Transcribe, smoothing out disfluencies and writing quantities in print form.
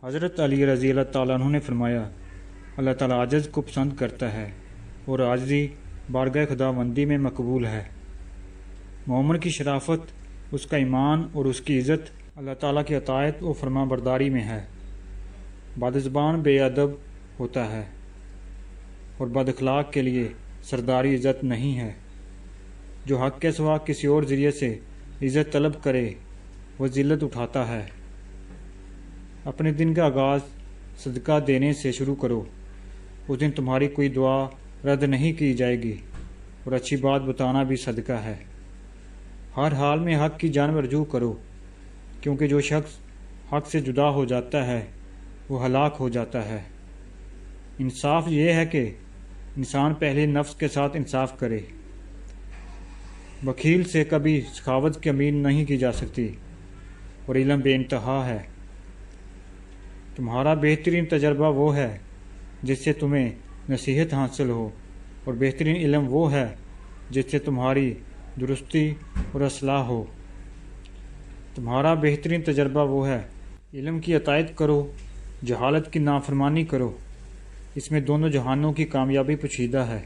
حضرت علی رضی اللہ تعالیٰ عنہ نے فرمایا، اللہ تعالیٰ عاجز کو پسند کرتا ہے اور عاجزی بارگاہ خداوندی میں مقبول ہے۔ مومن کی شرافت اس کا ایمان اور اس کی عزت اللہ تعالیٰ کی اطاعت و فرما برداری میں ہے۔ بدزبان بے ادب ہوتا ہے اور بد اخلاق کے لیے سرداری عزت نہیں ہے۔ جو حق کے سوا کسی اور ذریعے سے عزت طلب کرے وہ ذلت اٹھاتا ہے۔ اپنے دن کا آغاز صدقہ دینے سے شروع کرو، اس دن تمہاری کوئی دعا رد نہیں کی جائے گی، اور اچھی بات بتانا بھی صدقہ ہے۔ ہر حال میں حق کی جانب رجوع کرو، کیونکہ جو شخص حق سے جدا ہو جاتا ہے وہ ہلاک ہو جاتا ہے۔ انصاف یہ ہے کہ انسان پہلے نفس کے ساتھ انصاف کرے۔ بخیل سے کبھی سخاوت کی امید نہیں کی جا سکتی، اور علم بے انتہا ہے۔ تمہارا بہترین تجربہ وہ ہے جس سے تمہیں نصیحت حاصل ہو، اور بہترین علم وہ ہے جس سے تمہاری درستی اور اصلاح ہو۔ تمہارا بہترین تجربہ وہ ہے علم کی اطاعت کرو، جہالت کی نافرمانی کرو، اس میں دونوں جہانوں کی کامیابی پوشیدہ ہے۔